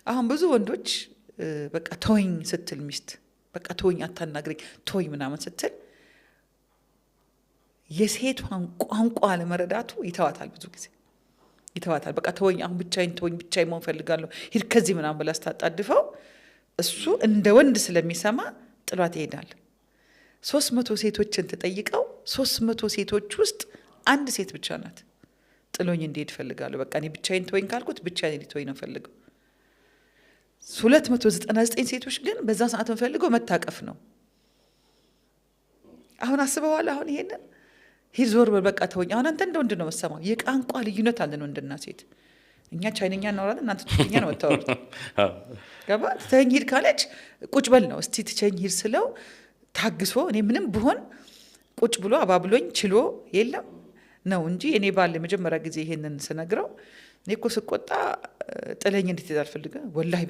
አሁን ብዙ ወንዶች በቃ ተወኝ ስትል ሚስት በቃ ተወኝ አታናግረኝ ተወኝ ምናምን ስትል የሴቷን ቋንቋ ለመረዳቱ ይተዋታል። ብዙ ጊዜ ይተዋታል። በቃ ተወኝ አሁን ብቻዬን ተወኝ ብቻዬን መሆን ፈልጋለሁ ሂድ ከዚህ ምናምን ብላ ስታጣድፈው እሱ እንደ ወንድ ስለሚሰማ ጥሏት ይሄዳል። 300 ሴቶችን ተጠይቀው 300 ሴቶች ውስጥ አንድ ሴት ብቻ ናት ጥሎኝ እንዲሄድ ፈልጋለሁ በቃ እኔ ብቻዬን ተወኝ ካልኩት ብቻዬን እንዲተወኝ ነው ፈልገው። 299 ሴቶች ግን በዛ ሰዓት ፈልገው መታቀፍ ነው። አሁን አስበዋል። አሁን ይሄንን ሂድ ዞር በል በቃ ተወኝ። አሁን አንተ እንደ ወንድ ነው መሰማው። የቋንቋ ልዩነት አለን ወንድና ሴት። እኛ ቻይንኛ እናወራለን እናንተ ትግርኛ ነው የምታወሩት። ገባ? ትተኸኝ ሂድ ካለች ቁጭ በል ነው። እስቲ ትተኸኝ ሂድ ስለው ታግሶ እኔ ምንም ብሆን ቁጭ ብሎ አባብሎኝ ችሎ የለም ነው እንጂ እኔ ባለ መጀመሪያ ጊዜ ይሄንን ስነግረው እኔ እኮ ስቆጣ ጥለኝ እንዴት ይዛል ፈልገ ወላሂ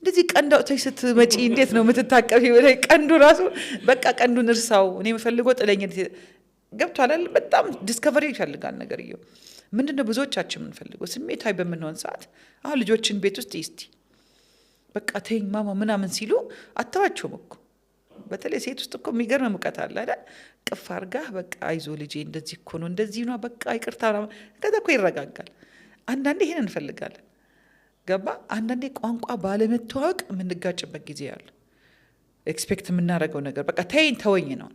እንደዚህ ቀንድ አውጥተሽ ስትመጪ እንዴት ነው የምትታቀፊ? ወላይ ቀንዱ ራሱ በቃ ቀንዱን እርሳው። እኔ የምፈልገው ጥለኝ እንዴት ገብቷል አይደል? በጣም ዲስከቨሪ ይፈልጋል ነገርየው። ምንድነው ብዙዎቻችን የምንፈልገው ስሜታዊ በምንሆን ሰዓት አሁን ልጆችን ቤት ውስጥ ይስቲ በቃ ተይኝ ማማ ምናምን ሲሉ አታዋቸውም እኮ። በተለይ ሴት ውስጥ እኮ የሚገርም ሙቀት አለ አይደል? ቅፍ አድርጋ በቃ አይዞ ልጄ እንደዚህ እኮ ነው እንደዚህ ነው በቃ ይቅርታ ምናምን ከዛ እኮ ይረጋጋል። አንዳንዴ ይሄን እንፈልጋለን። ገባ? አንዳንዴ ቋንቋ ባለመተዋወቅ የምንጋጭበት ጊዜ አለ። ኤክስፔክት የምናደርገው ነገር በቃ ተይኝ ተወኝ ነው።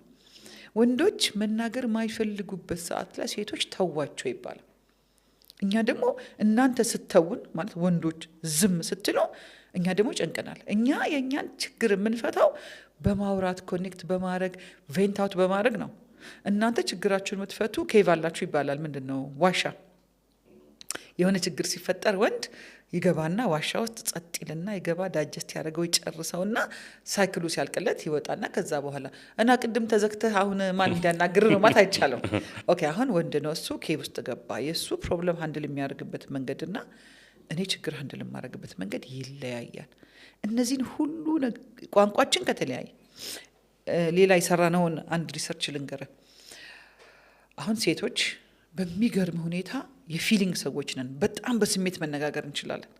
ወንዶች መናገር ማይፈልጉበት ሰዓት ላይ ሴቶች ተዋቸው ይባላል። እኛ ደግሞ እናንተ ስተውን ማለት ወንዶች ዝም ስትሉ እኛ ደግሞ ጨንቀናል። እኛ የኛን ችግር የምንፈታው በማውራት ኮኔክት በማድረግ ቬንት አውት በማድረግ ነው። እናንተ ችግራችሁን የምትፈቱ ኬቭ አላችሁ ይባላል። ምንድነው? ዋሻ። የሆነ ችግር ሲፈጠር ወንድ ይገባና ዋሻ ውስጥ ጸጥ ይልና ይገባ ዳጀስት ያደርገው ይጨርሰውና ሳይክሉ ሲያልቅለት ይወጣና ከዛ በኋላ እና ቅድም ተዘግተህ አሁን ማን እንዲያናግር ነው ማለት አይቻልም። ኦኬ አሁን ወንድ ነው እሱ ኬቭ ውስጥ ገባ። የሱ ፕሮብለም ሃንድል የሚያደርግበት መንገድና እኔ ችግር ሃንድል የማደርግበት መንገድ ይለያያል። እነዚህን ሁሉ ቋንቋችን ከተለያየ ሌላ የሰራነውን አንድ ሪሰርች ልንገረ። አሁን ሴቶች በሚገርም ሁኔታ የፊሊንግ ሰዎች ነን። በጣም በስሜት መነጋገር እንችላለን።